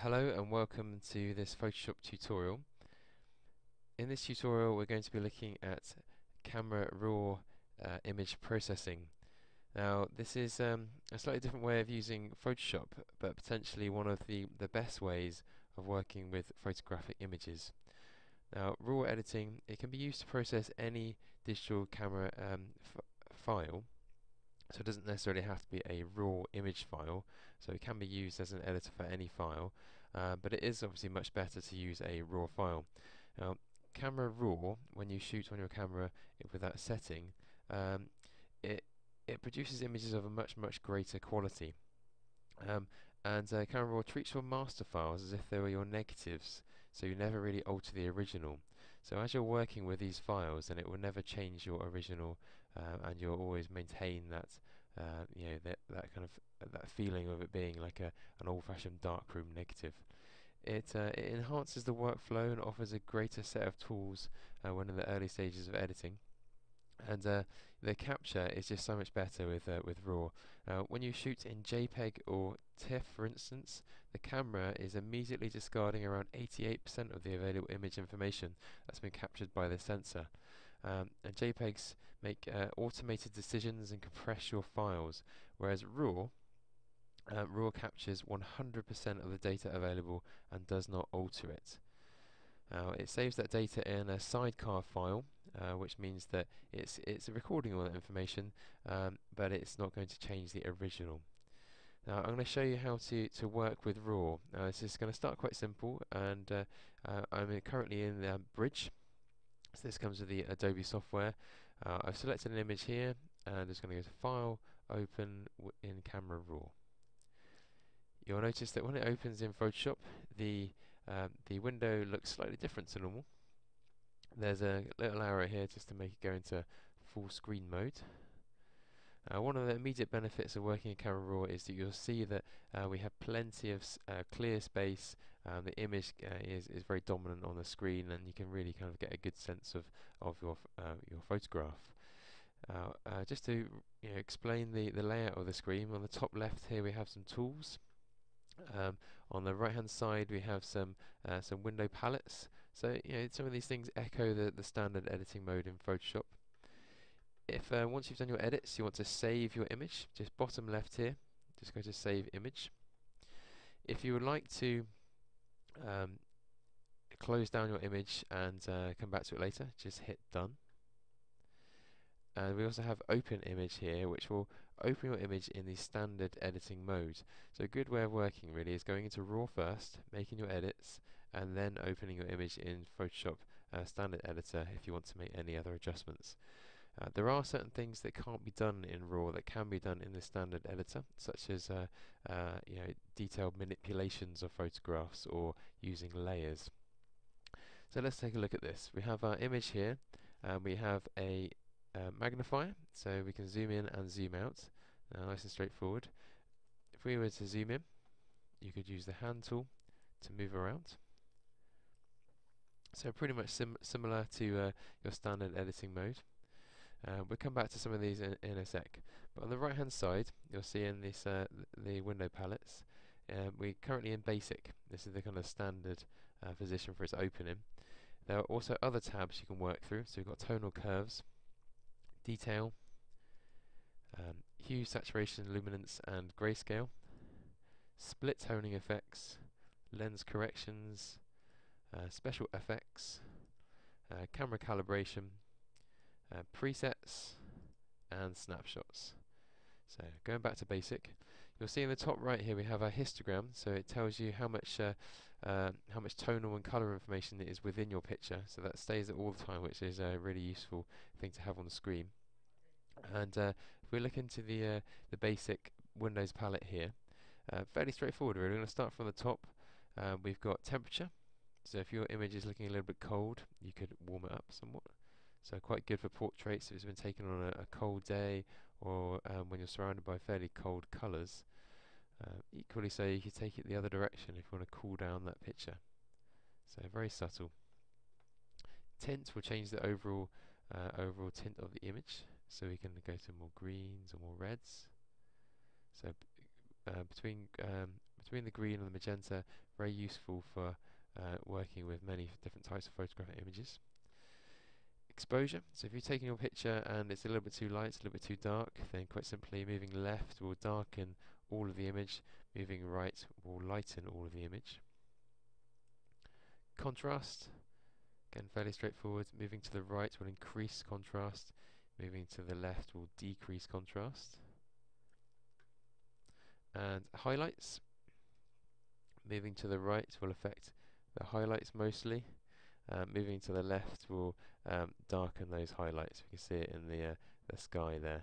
Hello and welcome to this Photoshop tutorial. In this tutorial we're going to be looking at camera raw image processing. Now this is a slightly different way of using Photoshop, but potentially one of the best ways of working with photographic images. Now raw editing, it can be used to process any digital camera file. So it doesn't necessarily have to be a raw image file, so it can be used as an editor for any file, but it is obviously much better to use a raw file. Now, Camera Raw, when you shoot on your camera with that setting, it produces images of a much greater quality. Camera Raw treats your master files as if they were your negatives, so you never really alter the original. So as you're working with these files, then it will never change your original, and you'll always maintain that, that kind of that feeling of it being like an old-fashioned darkroom negative. It enhances the workflow and offers a greater set of tools when in the early stages of editing. And the capture is just so much better with RAW. When you shoot in JPEG or TIFF, for instance, the camera is immediately discarding around 88% of the available image information that's been captured by the sensor. And JPEGs make automated decisions and compress your files, whereas RAW captures 100% of the data available and does not alter it. It saves that data in a sidecar file, which means that it's recording all that information, but it's not going to change the original. Now I'm going to show you how to work with RAW. This is going to start quite simple, and I'm currently in Bridge. So this comes with the Adobe software. I've selected an image here, and I'm just going to go to File, Open in Camera Raw. You'll notice that when it opens in Photoshop, the window looks slightly different to normal. There's a little arrow here just to make it go into full screen mode. One of the immediate benefits of working in Camera Raw is that you'll see that we have plenty of clear space. The image is very dominant on the screen, and you can really kind of get a good sense of your photograph. Just to explain the layout of the screen, on the top left here we have some tools. On the right hand side we have some window palettes. So some of these things echo the standard editing mode in Photoshop. If once you've done your edits you want to save your image, just bottom left here, just go to Save Image. If you would like to close down your image and come back to it later, just hit Done. And we also have Open Image here, which will open your image in the standard editing mode. So a good way of working really is going into RAW first, making your edits, and then opening your image in Photoshop Standard Editor if you want to make any other adjustments. There are certain things that can't be done in RAW that can be done in the Standard Editor, such as detailed manipulations of photographs or using layers. So let's take a look at this. We have our image here, and we have a magnifier, so we can zoom in and zoom out. Nice and straightforward. If we were to zoom in, you could use the hand tool to move around. So pretty much similar to your standard editing mode. We'll come back to some of these in a sec. But on the right hand side, you'll see in this the window palettes, we're currently in basic. This is the kind of standard position for its opening. There are also other tabs you can work through. So we've got tonal curves, detail, hue, saturation, luminance and grayscale, split toning effects, lens corrections, special effects, camera calibration, presets and snapshots. So going back to basic, you'll see in the top right here we have our histogram, so it tells you how much tonal and colour information is within your picture, so that stays there all the time, which is a really useful thing to have on the screen. And if we look into the basic Windows palette here, fairly straightforward really. We're going to start from the top. We've got temperature, so if your image is looking a little bit cold, you could warm it up somewhat. So quite good for portraits if it's been taken on a cold day, or when you're surrounded by fairly cold colours. Equally so, you could take it the other direction if you want to cool down that picture. So very subtle. Tint will change the overall tint of the image, so we can go to more greens or more reds. So between between the green and the magenta, very useful for working with many different types of photographic images. Exposure, so if you're taking your picture and it's a little bit too light, a little bit too dark, then quite simply moving left will darken all of the image, moving right will lighten all of the image. Contrast, again fairly straightforward, moving to the right will increase contrast, moving to the left will decrease contrast. And highlights, moving to the right will affect the highlights mostly, moving to the left will darken those highlights. You can see it in the sky there.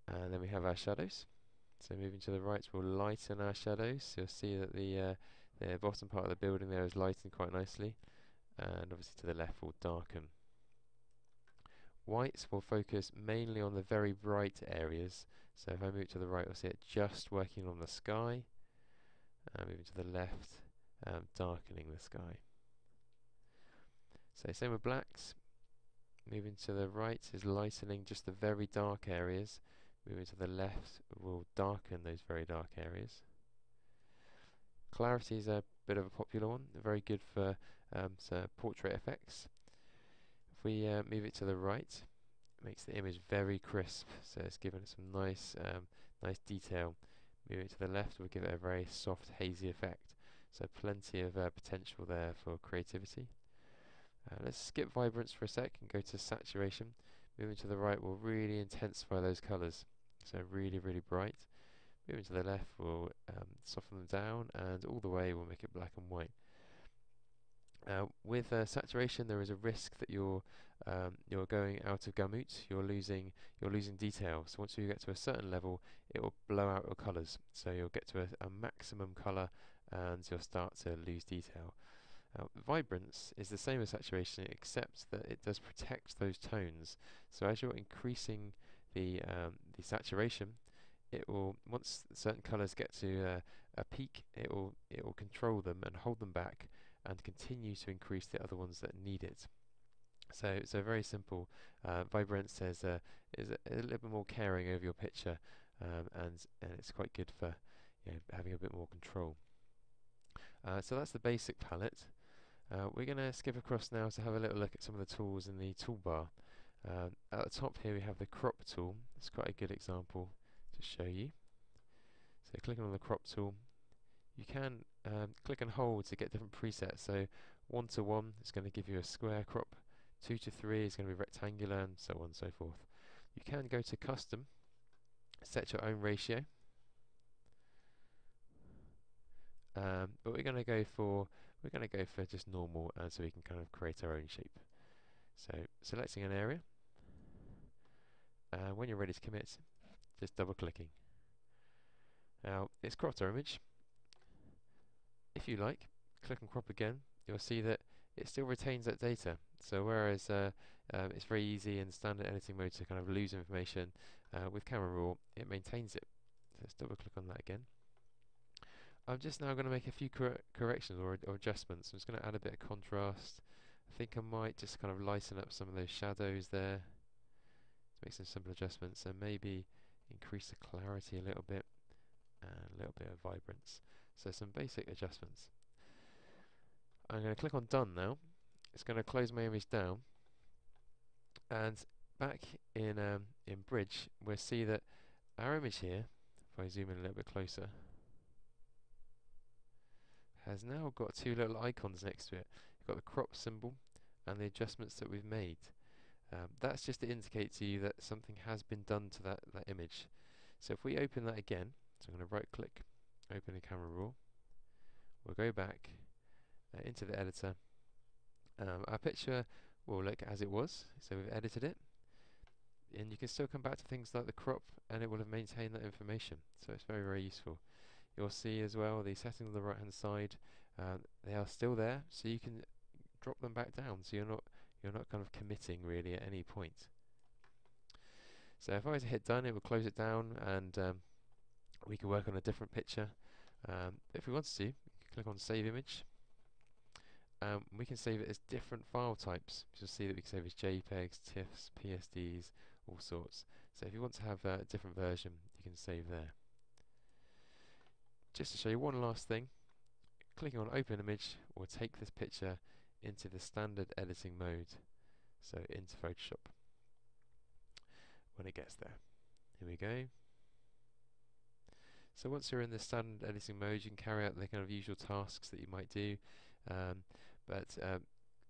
And then we have our shadows. So moving to the right will lighten our shadows. So you'll see that the bottom part of the building there is lightened quite nicely, and obviously to the left will darken. Whites will focus mainly on the very bright areas. So if I move to the right, we'll see it just working on the sky. Moving to the left, darkening the sky. So same with blacks. Moving to the right is lightening just the very dark areas. Moving to the left will darken those very dark areas. Clarity is a bit of a popular one, very good for portrait effects. If we move it to the right, it makes the image very crisp, so it's given it some nice detail. Move it to the left will give it a very soft, hazy effect. So plenty of potential there for creativity. Let's skip vibrance for a sec and go to saturation. Moving to the right will really intensify those colours, so really, really bright. Moving to the left will soften them down, and all the way will make it black and white. With saturation, there is a risk that you're going out of gamut. You're losing detail. So once you get to a certain level, it will blow out your colours. So you'll get to a maximum colour, and you'll start to lose detail. Vibrance is the same as saturation, except that it does protect those tones. So as you're increasing the saturation, it will, once certain colours get to a peak, it will control them and hold them back, and continue to increase the other ones that need it. So very simple. Vibrance is a little bit more caring over your picture, and it's quite good for having a bit more control. So that's the basic palette. We're going to skip across now to have a little look at some of the tools in the toolbar. At the top here we have the crop tool. It's quite a good example to show you. So clicking on the crop tool, you can click and hold to get different presets. So 1 to 1 is going to give you a square crop, 2 to 3 is going to be rectangular, and so on and so forth. You can go to custom, set your own ratio, but we're going to go for just normal, so we can kind of create our own shape. So selecting an area, when you're ready to commit, just double clicking. Now it's cropped our image. If you like, click and crop again, you'll see that it still retains that data. So whereas it's very easy in standard editing mode to kind of lose information, with Camera Raw it maintains it. So let's double click on that again. I'm just now going to make a few corrections or adjustments. I'm just going to add a bit of contrast. I think I might just kind of lighten up some of those shadows there to make some simple adjustments, and maybe increase the clarity a little bit and a little bit of vibrance. So some basic adjustments. I'm going to click on done now. It's going to close my image down, and back in Bridge we'll see that our image here, if I zoom in a little bit closer, has now got two little icons next to it. You've got the crop symbol and the adjustments that we've made. That's just to indicate to you that something has been done to that image. So if we open that again, so I'm going to right click, open in Camera Raw, we'll go back into the editor. Our picture will look as it was, so we've edited it, and you can still come back to things like the crop and it will have maintained that information, so it's very, very useful. You'll see as well the settings on the right hand side, they are still there, so you can drop them back down, so you're not kind of committing really at any point. So if I were to hit done, it will close it down, and we can work on a different picture. If we wanted to, we can click on save image. We can save it as different file types. You'll see that we can save as JPEGs, TIFFs, PSDs, all sorts. So if you want to have a different version, you can save there. just to show you one last thing, clicking on open image will take this picture into the standard editing mode, so into Photoshop when it gets there. Here we go. So once you're in the standard editing mode, you can carry out the kind of usual tasks that you might do, but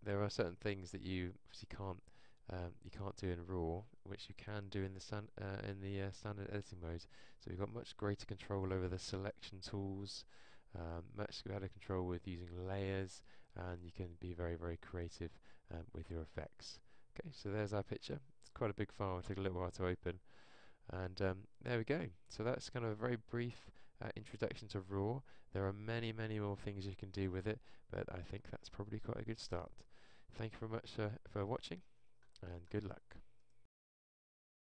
there are certain things that you obviously can't do in RAW, which you can do in the standard editing mode. So we've got much greater control over the selection tools, much better control with using layers, and you can be very, very creative with your effects. Okay, so there's our picture. It's quite a big file, it'll take a little while to open. And there we go. So that's kind of a very brief introduction to RAW. There are many, many more things you can do with it, but I think that's probably quite a good start. Thank you very much for watching, and good luck.